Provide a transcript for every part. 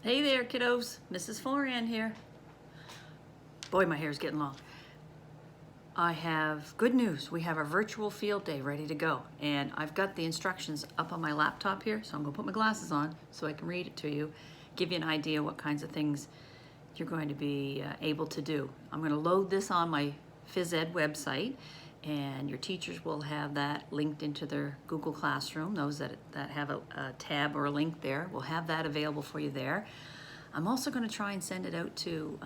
Hey there, kiddos. Mrs. Foran here. Boy, my hair's getting long. I have good news. We have our virtual field day ready to go. And I've got the instructions up on my laptop here, so I'm gonna put my glasses on so I can read it to you, give you an idea what kinds of things you're going to be able to do. I'm gonna load this on my phys ed website, and your teachers will have that linked into their Google Classroom. Those that have a tab or a link there will have that available for you there. I'm also going to try and send it out to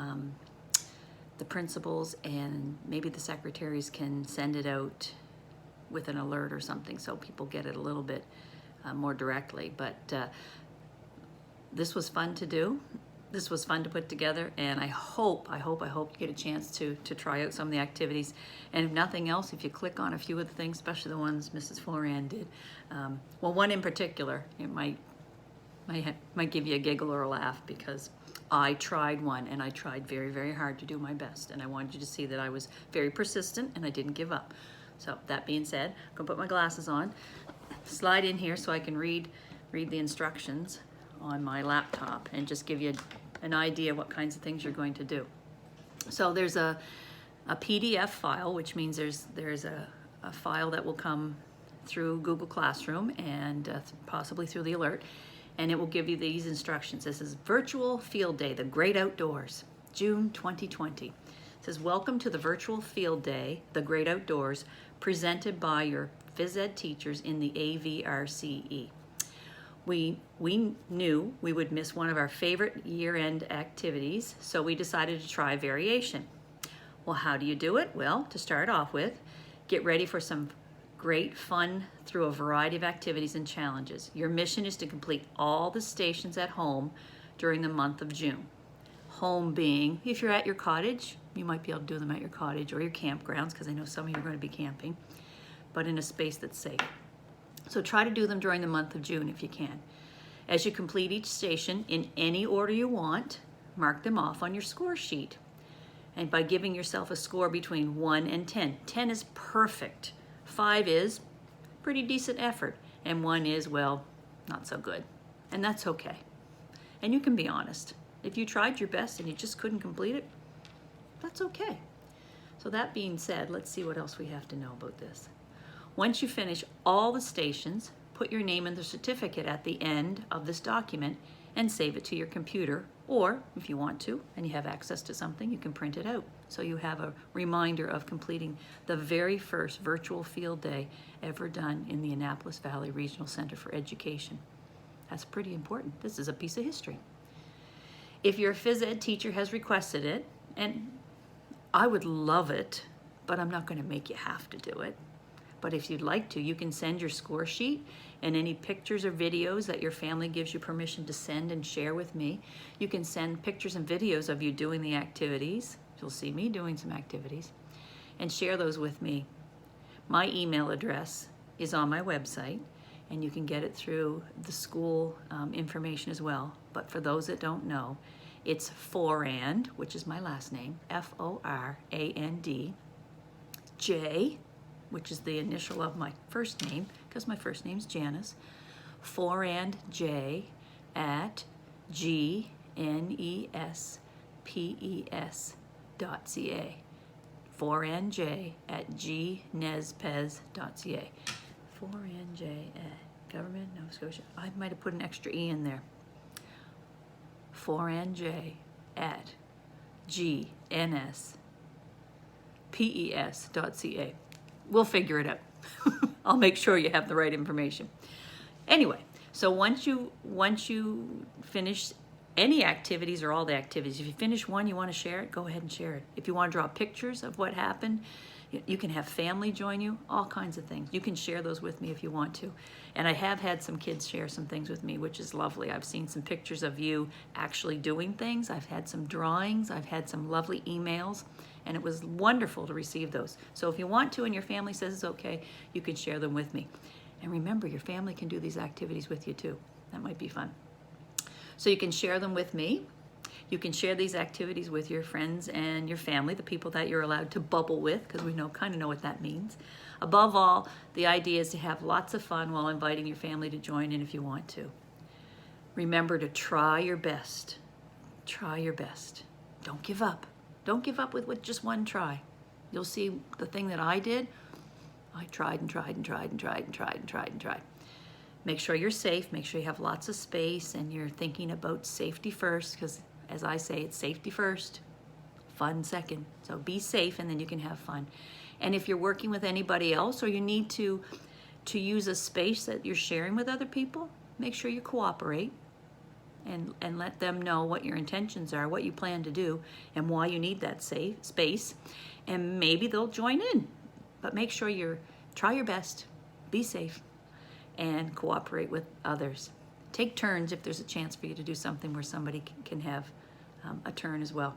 the principals, and maybe the secretaries can send it out with an alert or something so people get it a little bit more directly. But this was fun to do. This was fun to put together, and I hope you get a chance to try out some of the activities. And if nothing else, if you click on a few of the things, especially the ones Mrs. Floran did, well, one in particular, it might give you a giggle or a laugh, because I tried one, and I tried very, very hard to do my best, and I wanted you to see that I was very persistent and I didn't give up. So that being said, I'm gonna put my glasses on, slide in here so I can read the instructions on my laptop and just give you an idea what kinds of things you're going to do. So there's a PDF file, which means there's a file that will come through Google Classroom and possibly through the alert, and it will give you these instructions. This is Virtual Field Day, the Great Outdoors, June 2020. It says, welcome to the Virtual Field Day, the Great Outdoors, presented by your phys ed teachers in the AVRCE. We knew we would miss one of our favorite year-end activities, so we decided to try variation. Well, how do you do it? Well, to start off with, get ready for some great fun through a variety of activities and challenges. Your mission is to complete all the stations at home during the month of June. Home being, if you're at your cottage, you might be able to do them at your cottage or your campgrounds, because I know some of you are going to be camping, but in a space that's safe. So try to do them during the month of June if you can. As you complete each station in any order you want, mark them off on your score sheet. And by giving yourself a score between 1 and 10. 10 is perfect. 5 is pretty decent effort. And 1 is, well, not so good. And that's okay. And you can be honest. If you tried your best and you just couldn't complete it, that's okay. So that being said, let's see what else we have to know about this. Once you finish all the stations, put your name in the certificate at the end of this document and save it to your computer. Or if you want to, and you have access to something, you can print it out. So you have a reminder of completing the very first virtual field day ever done in the Annapolis Valley Regional Center for Education. That's pretty important. This is a piece of history. If your phys ed teacher has requested it, and I would love it, but I'm not going to make you have to do it. But if you'd like to, you can send your score sheet and any pictures or videos that your family gives you permission to send and share with me. You can send pictures and videos of you doing the activities. You'll see me doing some activities, and share those with me. My email address is on my website, and you can get it through the school information as well. But for those that don't know, it's Forand, which is my last name, F-O-R-A-N-D, J, which is the initial of my first name, because my first name's Janice, forandj at gnespes.ca. forandj at gnespes.ca. forandj at Government Nova Scotia. I might have put an extra E in there. forandj at gnspes.ca. We'll figure it out. I'll make sure you have the right information. Anyway, so once you finish any activities or all the activities, if you finish one, you want to share it, go ahead and share it. If you want to draw pictures of what happened, you can have family join you, all kinds of things. You can share those with me if you want to. And I have had some kids share some things with me, which is lovely. I've seen some pictures of you actually doing things. I've had some drawings. I've had some lovely emails. And it was wonderful to receive those. So if you want to and your family says it's okay, you can share them with me. And remember, your family can do these activities with you too. That might be fun. So you can share them with me. You can share these activities with your friends and your family, the people that you're allowed to bubble with, because we kind of know what that means. Above all, the idea is to have lots of fun while inviting your family to join in if you want to. Remember to try your best. Try your best. Don't give up. Don't give up with just one try. You'll see the thing that I did. I tried and tried and tried and tried and tried and tried and tried. Make sure you're safe. Make sure you have lots of space and you're thinking about safety first, because as I say, it's safety first, fun second. So be safe and then you can have fun. And if you're working with anybody else or you need to use a space that you're sharing with other people, make sure you cooperate and let them know what your intentions are, what you plan to do, and why you need that safe space. And maybe they'll join in. But make sure try your best, be safe, and cooperate with others. Take turns if there's a chance for you to do something where somebody can have a turn as well.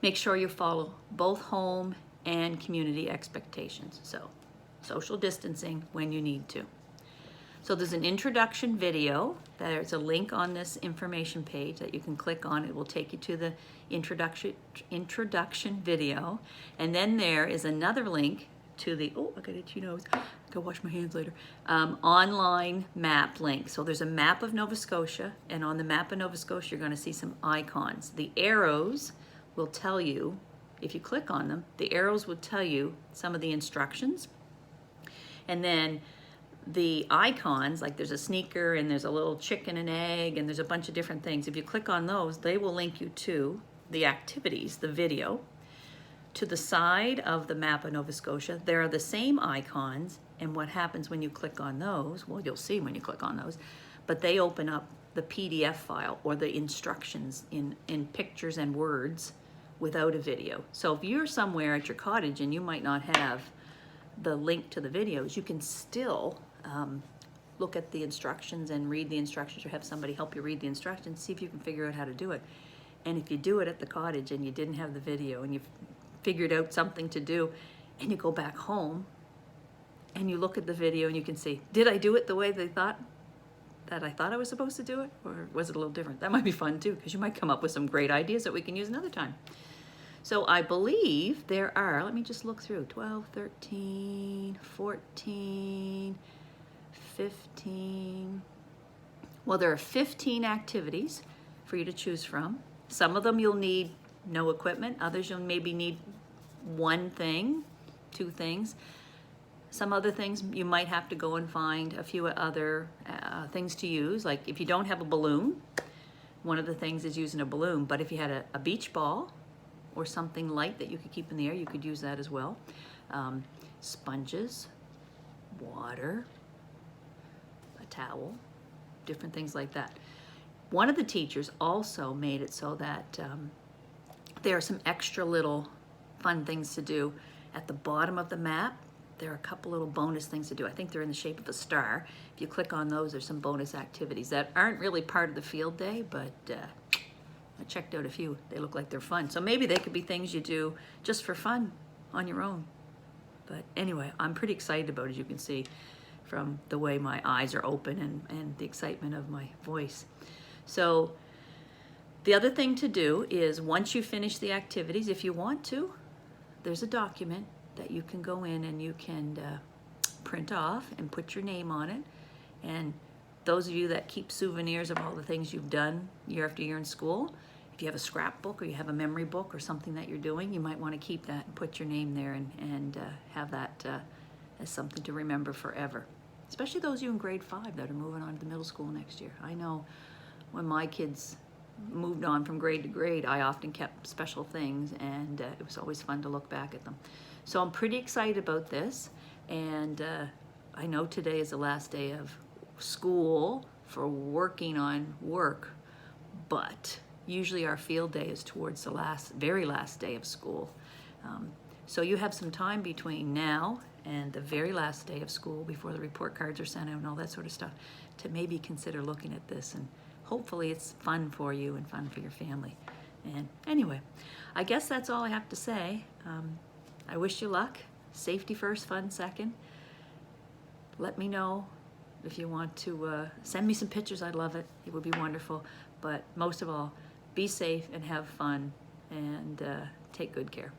Make sure you follow both home and community expectations. So social distancing when you need to. So there's an introduction video. There's a link on this information page that you can click on. It will take you to the introduction video. And then there is another link to the, oh, I got itchy nose. Go wash my hands later. Online map link. So there's a map of Nova Scotia, and on the map of Nova Scotia, you're going to see some icons. The arrows will tell you, if you click on them, the arrows will tell you some of the instructions. And then the icons, like there's a sneaker and there's a little chicken and egg and there's a bunch of different things. If you click on those, they will link you to the activities, the video. To the side of the map of Nova Scotia, there are the same icons, and what happens when you click on those, well, you'll see when you click on those, but they open up the PDF file or the instructions in pictures and words without a video. So if you're somewhere at your cottage and you might not have the link to the videos, you can still look at the instructions and read the instructions, or have somebody help you read the instructions, see if you can figure out how to do it. And if you do it at the cottage and you didn't have the video and you've figured out something to do and you go back home and you look at the video and you can see, did I do it the way I thought I was supposed to do it? Or was it a little different? That might be fun too, because you might come up with some great ideas that we can use another time. So I believe there are, let me just look through, 12, 13, 14, 15. Well, there are 15 activities for you to choose from. Some of them you'll need no equipment. Others you'll maybe need one thing, two things. Some other things you might have to go and find a few other things to use. Like if you don't have a balloon, one of the things is using a balloon. But if you had a beach ball or something light that you could keep in the air, you could use that as well. Sponges, water, a towel, different things like that. One of the teachers also made it so that there are some extra little fun things to do. At the bottom of the map, there are a couple little bonus things to do. I think they're in the shape of a star. If you click on those, there's some bonus activities that aren't really part of the field day, but I checked out a few. They look like they're fun. So maybe they could be things you do just for fun on your own. But anyway, I'm pretty excited about it, as you can see from the way my eyes are open and the excitement of my voice. So the other thing to do is, once you finish the activities, if you want to, there's a document that you can go in and you can print off and put your name on it. And those of you that keep souvenirs of all the things you've done year after year in school, if you have a scrapbook or you have a memory book or something that you're doing, you might want to keep that and put your name there and have that as something to remember forever. Especially those of you in grade 5 that are moving on to the middle school next year. I know when my kids moved on from grade to grade, I often kept special things, and it was always fun to look back at them. So I'm pretty excited about this, and I know today is the last day of school for working on work, but usually our field day is towards the very last day of school. So you have some time between now and the very last day of school, before the report cards are sent out and all that sort of stuff, to maybe consider looking at this, and hopefully it's fun for you and fun for your family. And anyway, I guess that's all I have to say. I wish you luck. Safety first, fun second. Let me know if you want to send me some pictures. I'd love it. It would be wonderful. But most of all, be safe and have fun, and take good care.